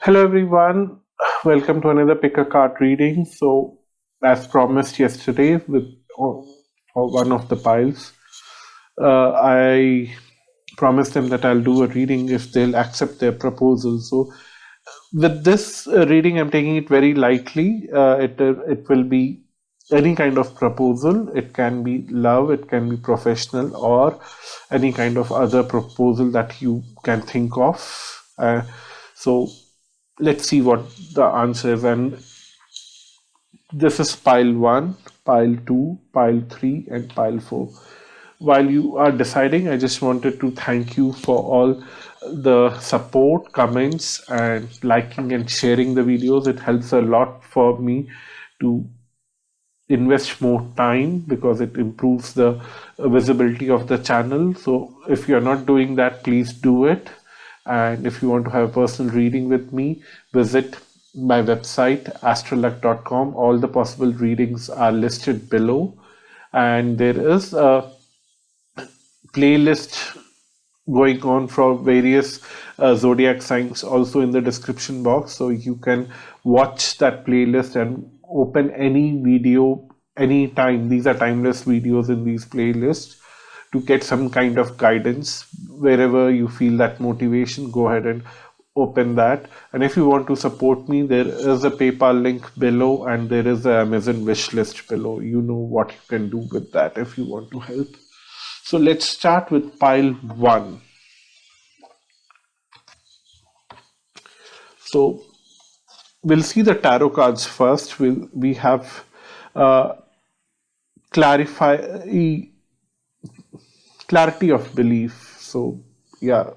Hello everyone, welcome to another pick a card reading. So, as promised yesterday with one of the piles, I promised them that I'll do a reading if they'll accept their proposal. So, with this reading, I'm taking it very lightly. It will be any kind of proposal. It can be love, it can be professional, or any kind of other proposal that you can think of. So let's see what the answer is. And this is pile 1, pile 2, pile 3, and pile 4. While you are deciding, I just wanted to thank you for all the support, comments, and liking and sharing the videos. It helps a lot for me to invest more time because it improves the visibility of the channel. So if you're not doing that, please do it. And if you want to have a personal reading with me, visit my website astroluck.com. All the possible readings are listed below, and there is a playlist going on for various zodiac signs also in the description box, so you can watch that playlist and open any video anytime. These are timeless videos in these playlists to get some kind of guidance. Wherever you feel that motivation, go ahead and open that. And if you want to support me, there is a PayPal link below and there is an Amazon wish list below. You know what you can do with that if you want to help. So let's start with pile 1. So we'll see the tarot cards first. We have clarity of belief. So yeah,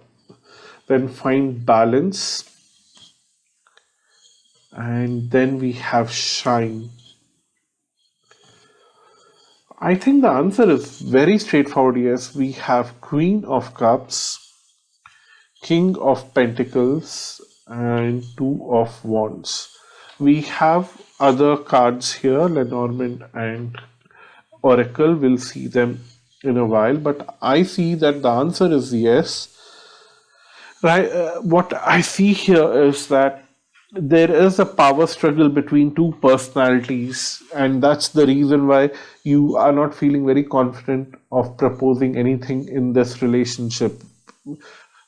then find balance, and then we have shine. I think the answer is very straightforward. Yes, we have Queen of Cups, King of Pentacles, and Two of Wands. We have other cards here, Lenormand and Oracle. We'll see them in a while, but I see that the answer is yes. Right. What I see here is that there is a power struggle between two personalities, and that's the reason why you are not feeling very confident of proposing anything in this relationship.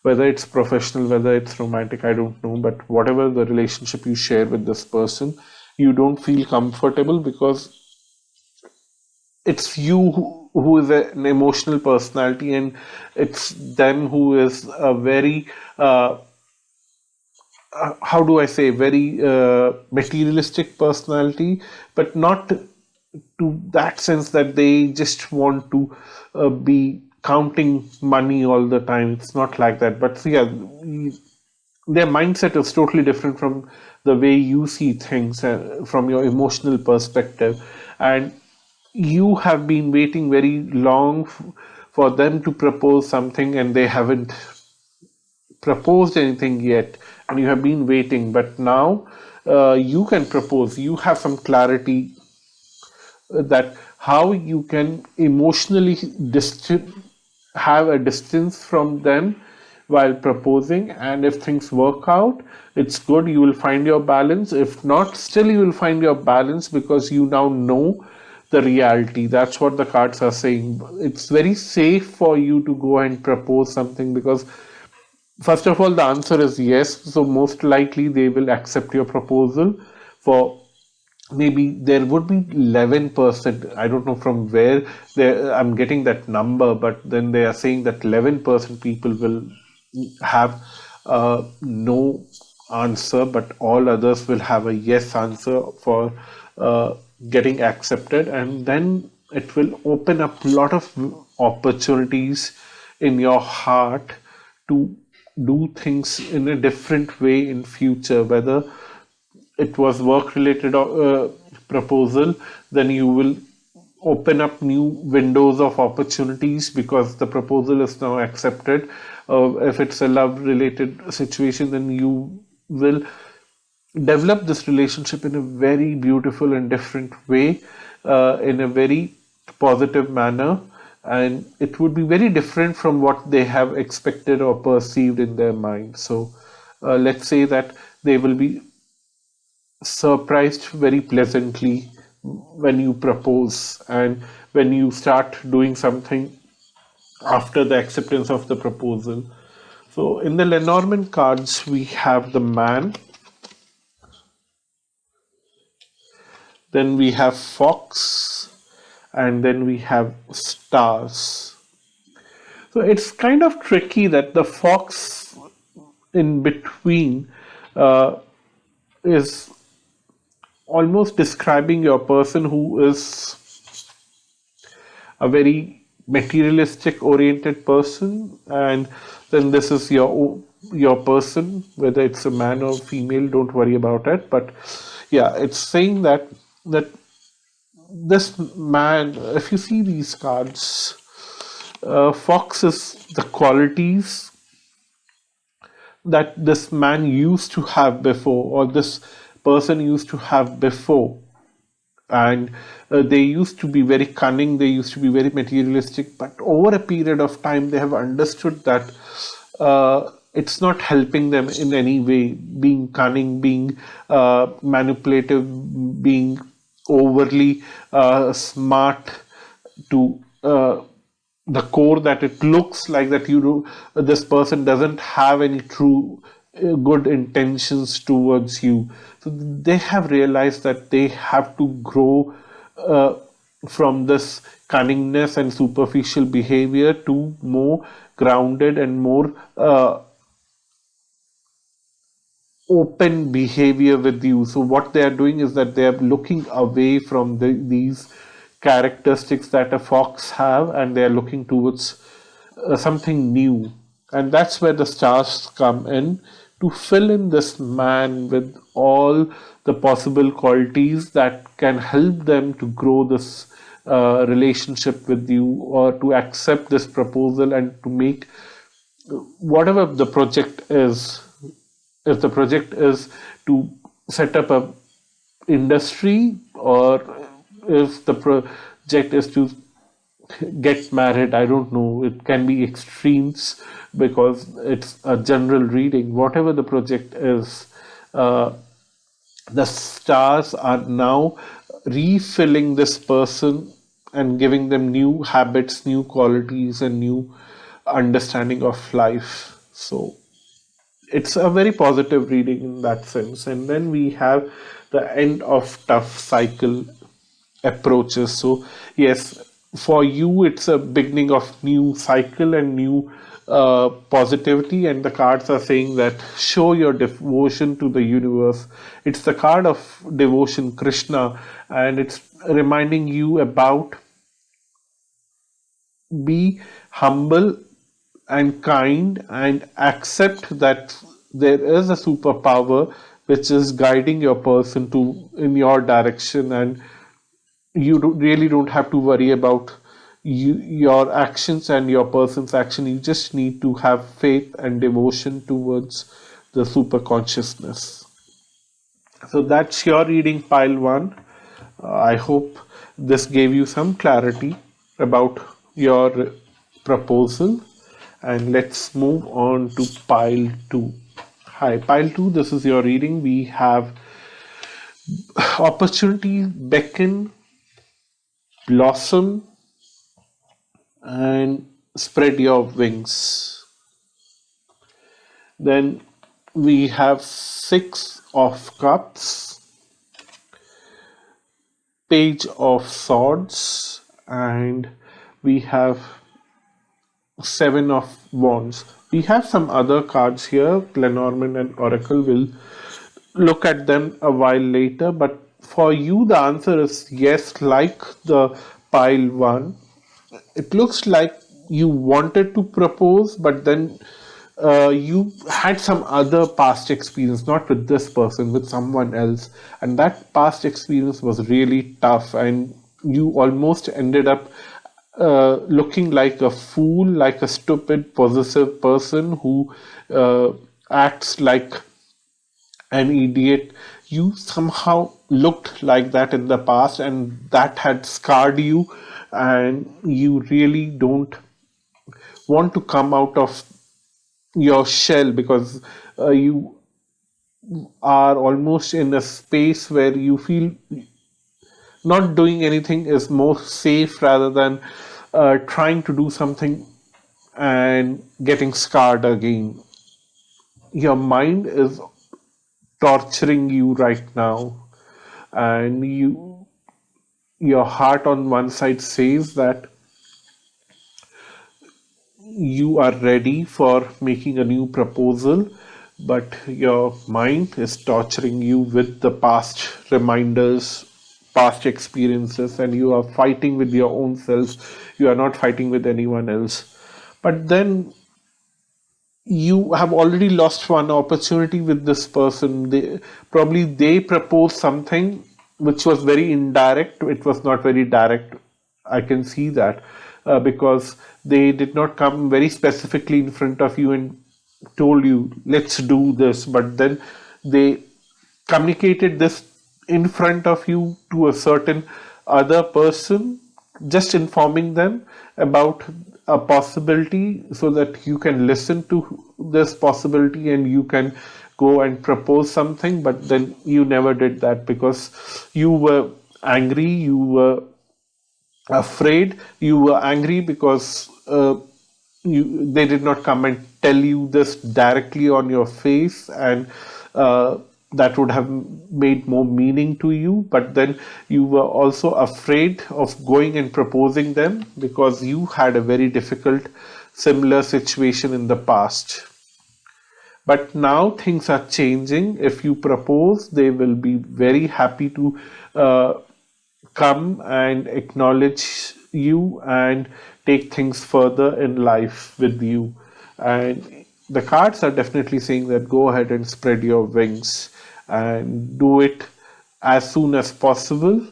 Whether it's professional, whether it's romantic, I don't know, but whatever the relationship you share with this person, you don't feel comfortable because it's you who is an emotional personality, and it's them who is a very how do I say, very materialistic personality, but not to that sense that they just want to be counting money all the time. It's not like that. But yeah, their mindset is totally different from the way you see things, from your emotional perspective. And you have been waiting very long for them to propose something, and they haven't proposed anything yet, and you have been waiting. But now you can propose. You have some clarity that how you can emotionally have a distance from them while proposing, and if things work out, it's good. You will find your balance. If not, still you will find your balance because you now know the reality. That's what the cards are saying. It's very safe for you to go and propose something because first of all, the answer is yes. So most likely they will accept your proposal. For maybe there would be 11%. I don't know from where I'm getting that number, but then they are saying that 11% people will have no answer, but all others will have a yes answer for getting accepted. And then it will open up a lot of opportunities in your heart to do things in a different way in future. Whether it was work related proposal, then you will open up new windows of opportunities because the proposal is now accepted. If it's a love related situation, then you will develop this relationship in a very beautiful and different way, in a very positive manner, and it would be very different from what they have expected or perceived in their mind. So let's say that they will be surprised very pleasantly when you propose and when you start doing something after the acceptance of the proposal. So in the Lenormand cards, we have the man, then we have fox, and then we have stars. So it's kind of tricky that the fox in between uh, is almost describing your person who is a very materialistic oriented person, and then this is your person, whether it's a man or female, don't worry about it. But yeah, it's saying that this man, if you see these cards, fox is the qualities that this man used to have before, or this person used to have before. And they used to be very cunning, they used to be very materialistic, but over a period of time they have understood that it's not helping them in any way, being cunning, being manipulative, being overly smart to the core, that it looks like that this person doesn't have any true good intentions towards you. So they have realized that they have to grow uh, from this cunningness and superficial behavior to more grounded and more open behavior with you. So what they are doing is that they are looking away from these characteristics that a fox have, and they are looking towards something new. And that's where the stars come in to fill in this man with all the possible qualities that can help them to grow this relationship with you, or to accept this proposal and to make whatever the project is. If the project is to set up a industry, or if the project is to get married, I don't know, it can be extremes because it's a general reading. Whatever the project is, uh, the stars are now refilling this person and giving them new habits, new qualities, and new understanding of life. So it's a very positive reading in that sense. And then we have the end of tough cycle approaches. So yes, for you it's a beginning of new cycle and new positivity, and the cards are saying that show your devotion to the universe. It's the card of devotion, Krishna, and it's reminding you about be humble and kind, and accept that there is a superpower which is guiding your person to in your direction, and you really don't have to worry about your actions and your person's action. You just need to have faith and devotion towards the super consciousness. So that's your reading, pile one. I hope this gave you some clarity about your proposal. And let's move on to pile two. Hi, pile two, this is your reading. We have opportunity, beckon, blossom, and spread your wings. Then we have six of cups, page of swords, and we have seven of wands. We have some other cards here, Lenormand and Oracle. Will look at them a while later, but for you the answer is yes, like the pile one. It looks like you wanted to propose, but then you had some other past experience, not with this person, with someone else, and that past experience was really tough, and you almost ended up looking like a fool, like a stupid, possessive person who acts like an idiot. You somehow looked like that in the past, and that had scarred you, and you really don't want to come out of your shell, because you are almost in a space where you feel not doing anything is more safe rather than trying to do something and getting scarred again. Your mind is torturing you right now, and your heart on one side says that you are ready for making a new proposal, but your mind is torturing you with the past reminders, past experiences, and you are fighting with your own self. You are not fighting with anyone else. But then you have already lost one opportunity with this person. They proposed something which was very indirect. It was not very direct. I can see that because they did not come very specifically in front of you and told you, let's do this. But then they communicated this in front of you to a certain other person, just informing them about a possibility so that you can listen to this possibility and you can go and propose something. But then you never did that because you were angry, you were afraid, you were angry because they did not come and tell you this directly on your face, and that would have made more meaning to you. But then you were also afraid of going and proposing them because you had a very difficult similar situation in the past. But now things are changing. If you propose, they will be very happy to uh, come and acknowledge you and take things further in life with you. And the cards are definitely saying that go ahead and spread your wings and do it as soon as possible.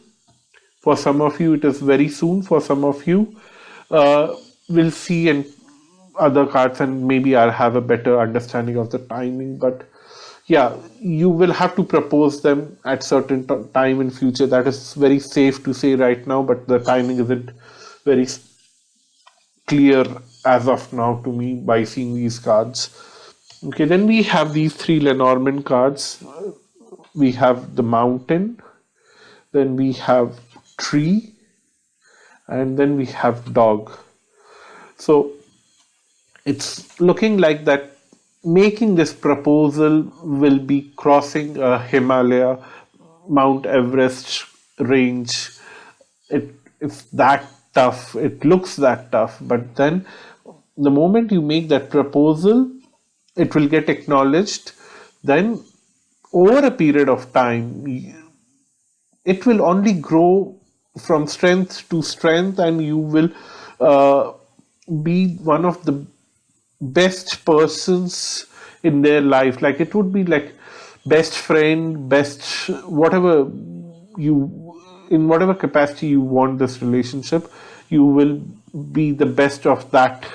For some of you, it is very soon. For some of you, we'll see and other cards, and maybe I'll have a better understanding of the timing. But yeah, you will have to propose them at certain time in future. That is very safe to say right now, but the timing isn't very clear as of now to me by seeing these cards. Okay, then we have these three Lenormand cards. We have the mountain, then we have tree, and then we have dog. So it's looking like that making this proposal will be crossing a Himalaya, Mount Everest range. It's that tough. It looks that tough. But then the moment you make that proposal, it will get acknowledged. Then over a period of time, it will only grow from strength to strength, and you will uh, be one of the best persons in their life. Like it would be like best friend, best whatever you, in whatever capacity you want this relationship, you will be the best of that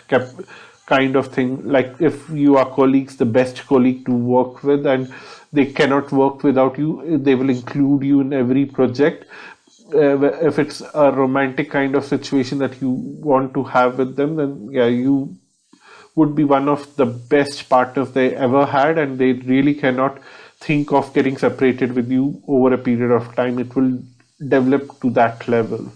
kind of thing. Like if you are colleagues, the best colleague to work with, and they cannot work without you. They will include you in every project. If it's a romantic kind of situation that you want to have with them, then yeah, you would be one of the best partners they ever had, and they really cannot think of getting separated with you over a period of time. It will develop to that level.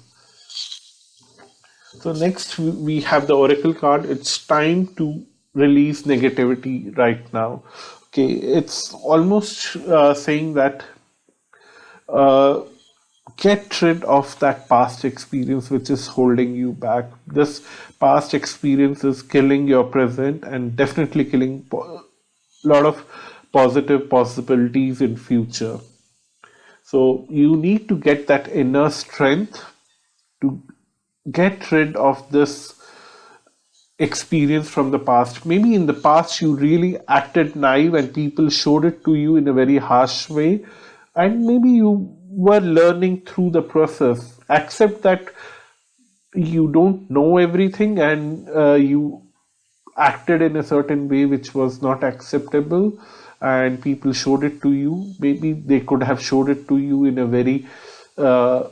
So next we have the oracle card. It's time to release negativity right now. Okay, it's almost saying that uh, get rid of that past experience which is holding you back. This past experience is killing your present and definitely killing a lot of positive possibilities in future. So you need to get that inner strength to get rid of this experience from the past. Maybe in the past you really acted naive and people showed it to you in a very harsh way, and maybe you were learning through the process. Accept that you don't know everything, and you acted in a certain way which was not acceptable, and people showed it to you. Maybe they could have showed it to you in a very uh,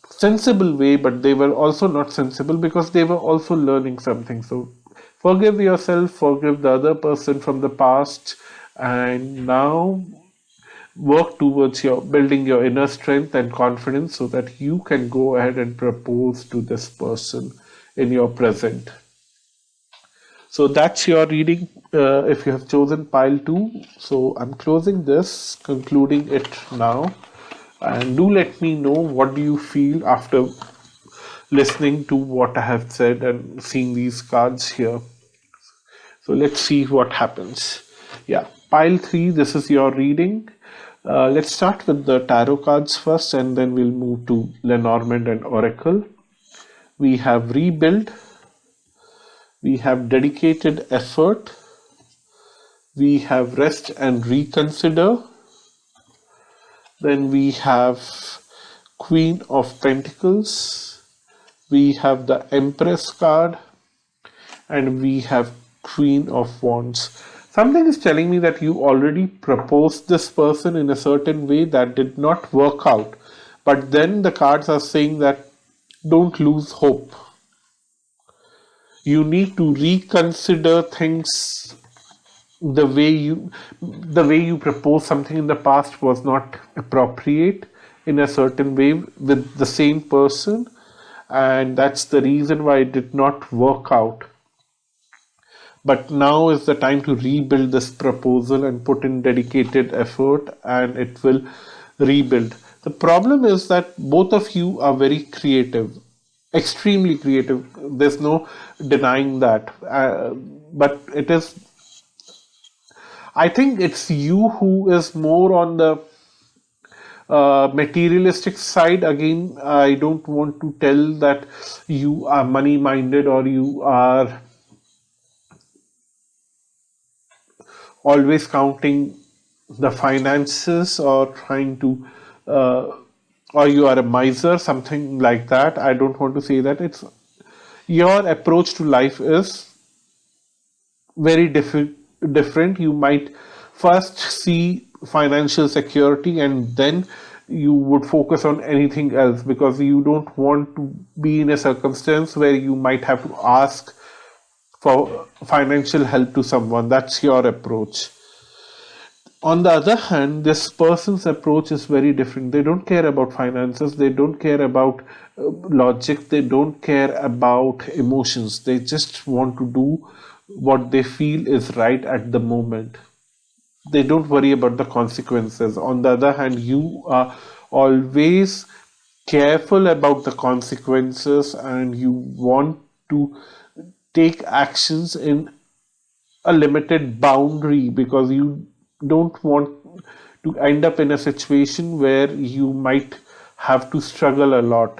sensible way, but they were also not sensible because they were also learning something. So Forgive yourself, forgive the other person from the past, and now work towards your building your inner strength and confidence so that you can go ahead and propose to this person in your present. So that's your reading if you have chosen pile 2. So I'm closing this, concluding it now. And do let me know what do you feel after listening to what I have said and seeing these cards here. So let's see what happens. Yeah, pile 3, this is your reading. Let's start with the tarot cards first and then we'll move to Lenormand and Oracle. We have rebuild, we have dedicated effort, we have rest and reconsider, then we have Queen of Pentacles, we have the Empress card, and we have Queen of Wands. Something is telling me that you already proposed this person in a certain way that did not work out. But then the cards are saying that don't lose hope. You need to reconsider things. The way you proposed something in the past was not appropriate in a certain way with the same person, and that's the reason why it did not work out. But now is the time to rebuild this proposal and put in dedicated effort, and it will rebuild. The problem is that both of you are very creative, extremely creative. There's no denying that. But it is, I think it's you who is more on the materialistic side. Again, I don't want to tell that you are money minded or you are always counting the finances or trying to or you are a miser, something like that. I don't want to say that. It's your approach to life is very different. You might first see financial security and then you would focus on anything else because you don't want to be in a circumstance where you might have to ask for financial help to someone. That's your approach. On the other hand, this person's approach is very different. They don't care about finances, they don't care about logic, they don't care about emotions. They just want to do what they feel is right at the moment. They don't worry about the consequences. On the other hand, you are always careful about the consequences and you want to take actions in a limited boundary because you don't want to end up in a situation where you might have to struggle a lot.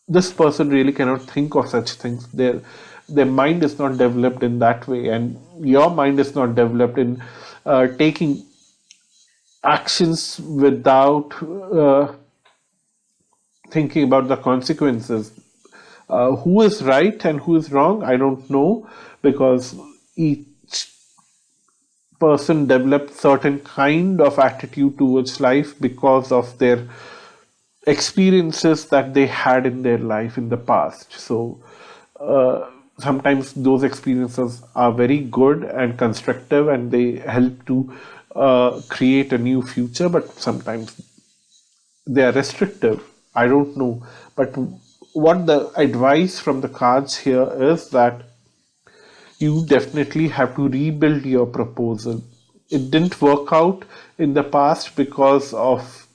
This person really cannot think of such things. Their mind is not developed in that way, and your mind is not developed in taking actions without thinking about the consequences. Who is right and who is wrong, I don't know, because each person developed certain kind of attitude towards life because of their experiences that they had in their life in the past. So sometimes those experiences are very good and constructive and they help to create a new future, but sometimes they are restrictive. I don't know. But what the advice from the cards here is that you definitely have to rebuild your proposal. It didn't work out in the past because of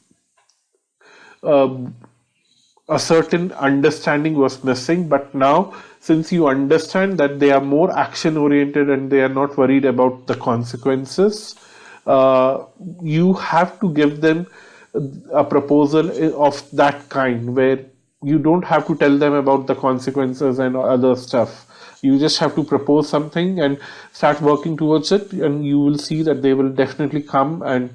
a certain understanding was missing, but now since you understand that they are more action oriented and they are not worried about the consequences, you have to give them a proposal of that kind where you don't have to tell them about the consequences and other stuff. You just have to propose something and start working towards it, and you will see that they will definitely come and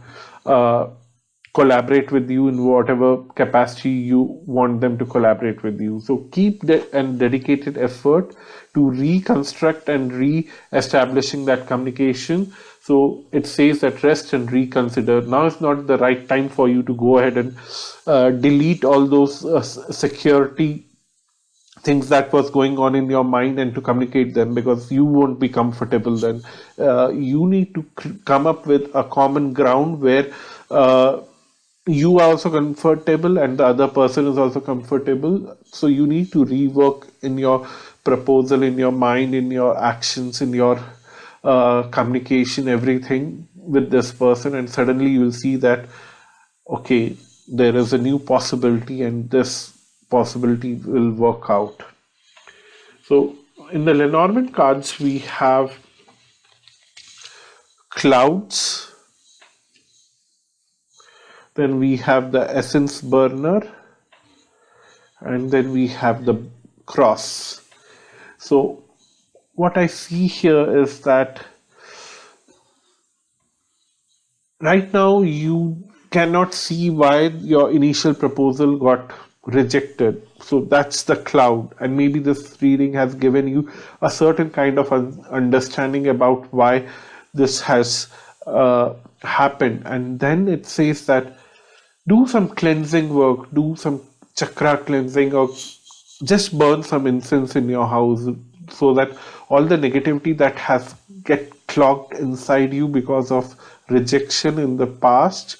collaborate with you in whatever capacity you want them to collaborate with you. So keep and dedicated effort to reconstruct and re-establishing that communication. So it says that rest and reconsider. Now is not the right time for you to go ahead and delete all those security things that was going on in your mind and to communicate them, because you won't be comfortable then. You need to come up with a common ground where you are also comfortable and the other person is also comfortable. So you need to rework in your proposal, in your mind, in your actions, in your communication, everything with this person, and suddenly you will see that okay, there is a new possibility and this possibility will work out. So in the Lenormand cards, we have clouds, then we have the essence burner, and then we have the cross. So what I see here is that right now you cannot see why your initial proposal got rejected. So that's the cloud, and maybe this reading has given you a certain kind of understanding about why this has happened. And then it says that do some cleansing work, do some chakra cleansing, or just burn some incense in your house so that all the negativity that has get clogged inside you because of rejection in the past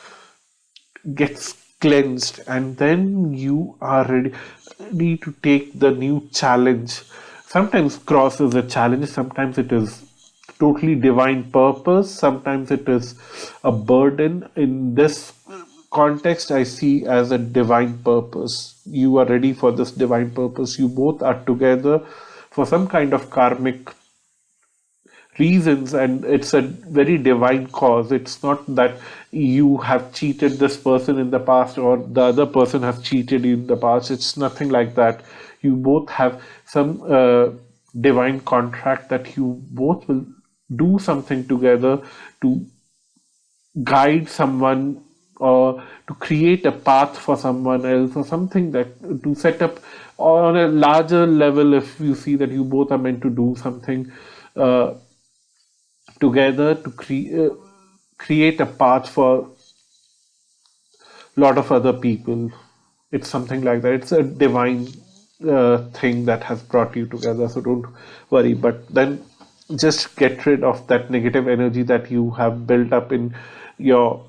gets cleansed, and then you are ready to take the new challenge. Sometimes cross is a challenge, sometimes it is totally divine purpose, sometimes it is a burden. In this context, I see as a divine purpose. You are ready for this divine purpose. You both are together for some kind of karmic reasons, and it's a very divine cause. It's not that you have cheated this person in the past or the other person has cheated you in the past. It's nothing like that. You both have some divine contract that you both will do something together to guide someone or to create a path for someone else, or something that to set up on a larger level. If you see that you both are meant to do something uh, together to create a path for a lot of other people. It's something like that. It's a divine thing that has brought you together. So don't worry. But then just get rid of that negative energy that you have built up in your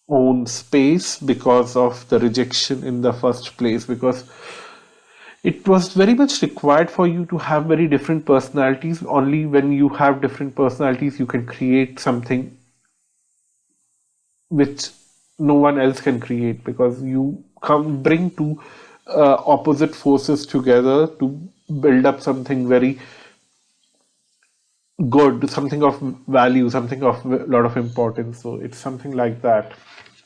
own space because of the rejection in the first place. Because it was very much required for you to have very different personalities. Only when you have different personalities, you can create something which no one else can create, because you come bring two opposite forces together to build up something very good, something of value, something of a lot of importance. So it's something like that.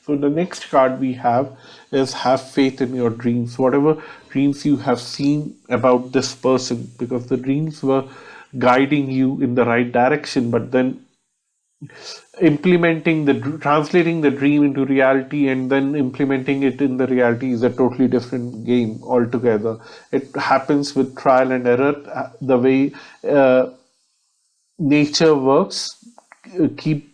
So the next card we have is have faith in your dreams, whatever dreams you have seen about this person, because the dreams were guiding you in the right direction, but then implementing the translating the dream into reality and then implementing it in the reality is a totally different game altogether. It happens with trial and error, the way nature works. Keep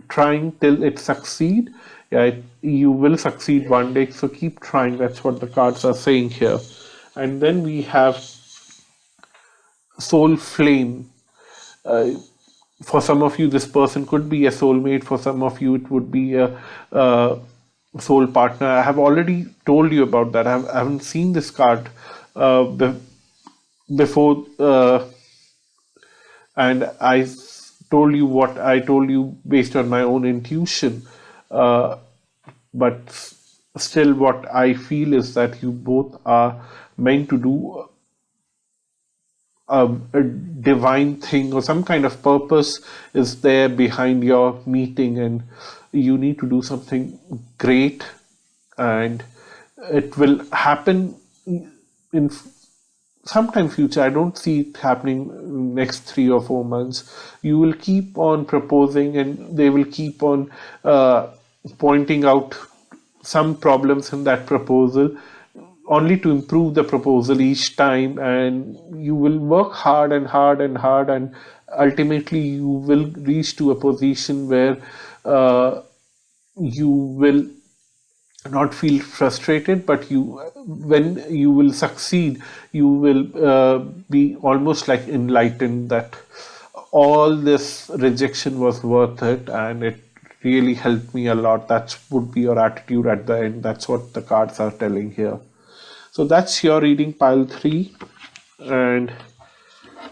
trying till it succeed. Yeah, you will succeed one day, so keep trying. That's what the cards are saying here. And then we have soul flame. uh, for some of you, this person could be a soulmate. For some of you, it would be a soul partner. I have already told you about that. I haven't seen this card before, and told you what I told you based on my own intuition. Uh, but still, what I feel is that you both are meant to do a divine thing, or some kind of purpose is there behind your meeting, and you need to do something great, and it will happen in sometime future. I don't see it happening next 3 or 4 months. You will keep on proposing and they will keep on pointing out some problems in that proposal, only to improve the proposal each time, and you will work hard and hard and hard, and ultimately you will reach to a position where you will not feel frustrated, but when you will succeed, you will be almost like enlightened that all this rejection was worth it, and it really helped me a lot. That would be your attitude at the end. That's what the cards are telling here. So that's your reading, pile 3. And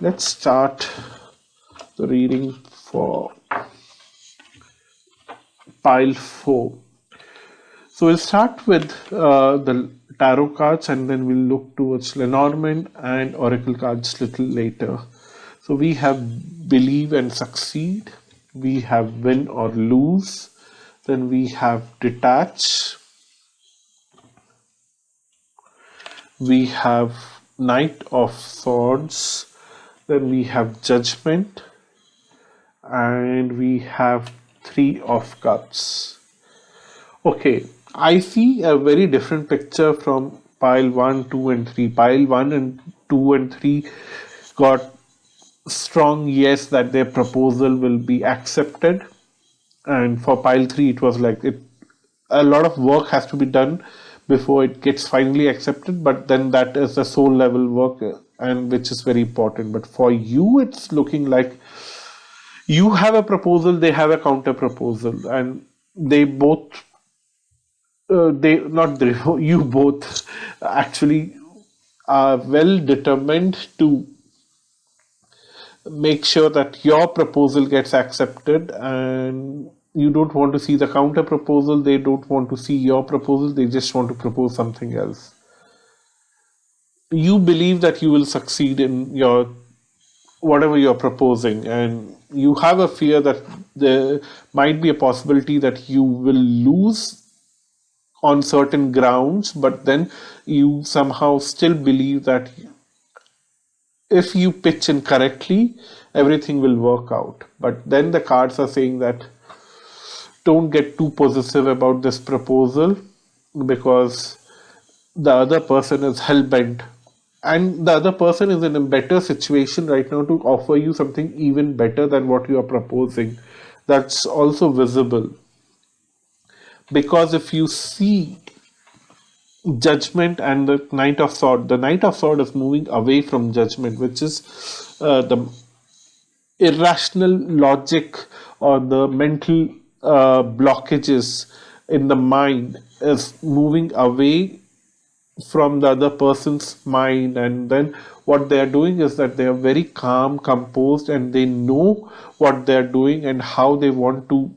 let's start the reading for pile 4. So we'll start with the tarot cards, and then we'll look towards Lenormand and oracle cards little later. So we have believe and succeed, we have win or lose, then we have detach, we have knight of swords, then we have judgment, and we have three of cups. Okay, I see a very different picture from pile 1, 2, and 3. Pile 1 and 2 and 3 got strong yes that their proposal will be accepted. And for pile 3, it was like a lot of work has to be done before it gets finally accepted, but then that is the soul level work, and which is very important. But for you, it's looking like you have a proposal, they have a counter proposal, and they both they not they, you both actually are well determined to make sure that your proposal gets accepted, and you don't want to see the counter proposal, they don't want to see your proposal, they just want to propose something else. You believe that you will succeed in your whatever you're proposing, and you have a fear that there might be a possibility that you will lose on certain grounds, but then you somehow still believe that if you pitch in correctly, everything will work out. But then the cards are saying that don't get too possessive about this proposal, because the other person is hell bent, and the other person is in a better situation right now to offer you something even better than what you are proposing. That's also visible, because if you see judgment and the knight of sword, the knight of sword is moving away from judgment, which is the irrational logic or the mental blockages in the mind, is moving away from the other person's mind. And then what they are doing is that they are very calm, composed, and they know what they are doing and how they want to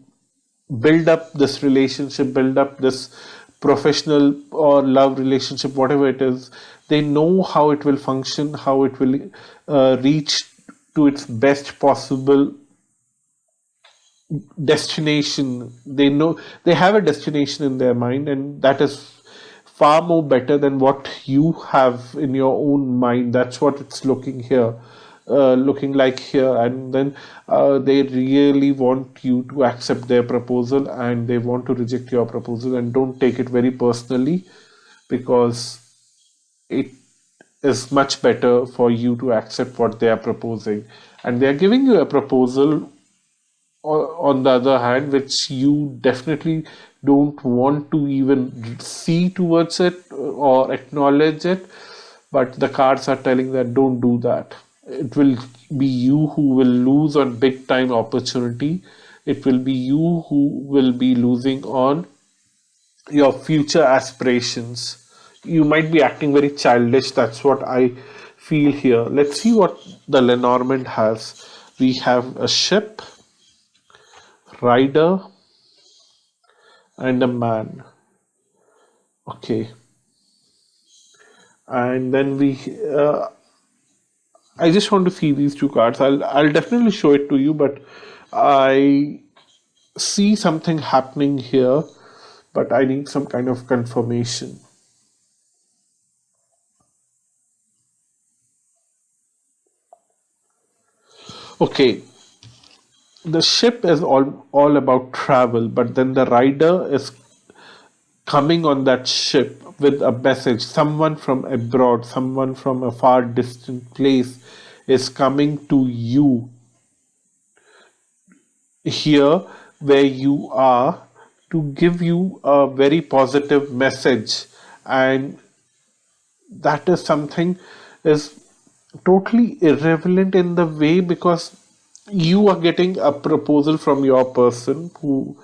build up this relationship, build up this professional or love relationship, whatever it is. They know how it will function, how it will reach to its best possible destination. They know they have a destination in their mind, and that is far more better than what you have in your own mind. That's what it's looking here, looking like here. And then they really want you to accept their proposal, and they want to reject your proposal. And don't take it very personally, because it is much better for you to accept what they are proposing. And they are giving you a proposal, on the other hand, which you definitely don't want to even see towards it or acknowledge it. But the cards are telling that don't do that. It will be you who will lose on big time opportunity. It will be you who will be losing on your future aspirations. You might be acting very childish. That's what I feel here. Let's see what the Lenormand has. We have a ship, rider, and a man. Okay, and then I just want to see these two cards. I'll definitely show it to you, but I see something happening here, but I need some kind of confirmation. Okay, the ship is all about travel, but then the rider is coming on that ship with a message. Someone from abroad, someone from a far distant place is coming to you here where you are, to give you a very positive message, and that is something is totally irrelevant in the way, because you are getting a proposal from your person who,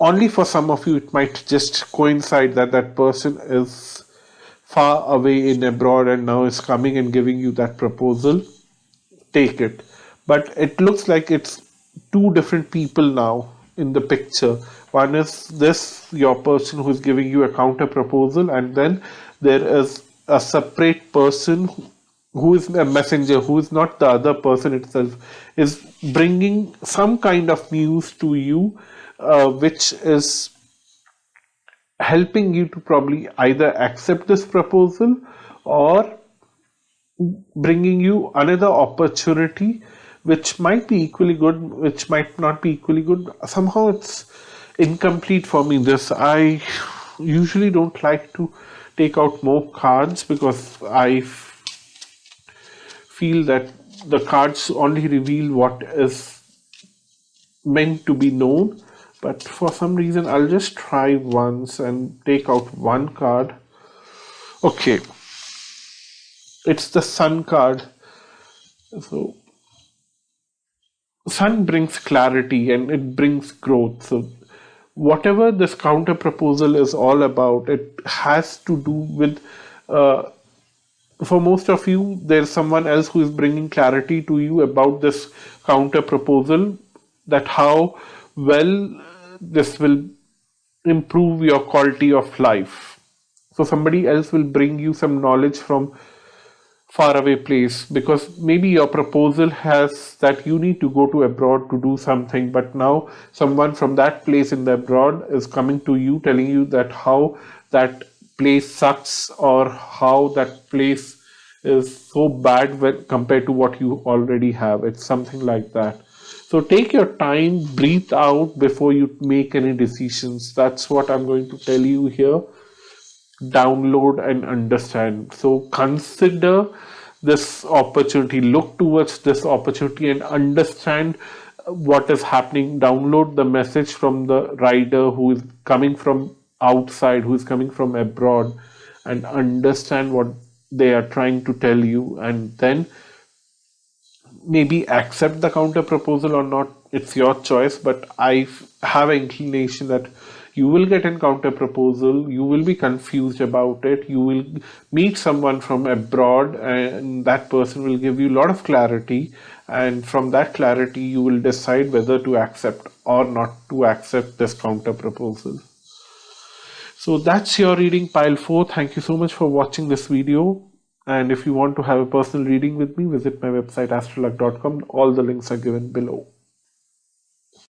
only for some of you it might just coincide that that person is far away in abroad and now is coming and giving you that proposal. Take it, but it looks like it's two different people now in the picture. One is this your person who is giving you a counter proposal, and then there is a separate person who is a messenger, who is not the other person itself, is bringing some kind of news to you, which is helping you to probably either accept this proposal or bringing you another opportunity which might be equally good, which might not be equally good. Somehow it's incomplete for me. This, I usually don't like to take out more cards because I feel that the cards only reveal what is meant to be known. But for some reason, I'll just try once and take out one card. Okay, it's the Sun card. So Sun brings clarity and it brings growth. So whatever this counter proposal is all about, it has to do with, for most of you, there's someone else who is bringing clarity to you about this counter proposal, that how well this will improve your quality of life. So somebody else will bring you some knowledge from faraway place, because maybe your proposal has that you need to go to abroad to do something, but now someone from that place in the abroad is coming to you telling you that how that place sucks, or how that place is so bad when compared to what you already have. It's something like that. So take your time, breathe out before you make any decisions. That's what I'm going to tell you here. Download and understand. So consider this opportunity, look towards this opportunity and understand what is happening. Download the message from the rider who is coming from outside, who is coming from abroad, and understand what they are trying to tell you, and then maybe accept the counter proposal or not. It's your choice, but I have an inclination that you will get a counter proposal, you will be confused about it, you will meet someone from abroad and that person will give you a lot of clarity, and from that clarity you will decide whether to accept or not to accept this counter proposal. So that's your reading, pile 4. Thank you so much for watching this video. And if you want to have a personal reading with me, visit my website astrolog.com. All the links are given below.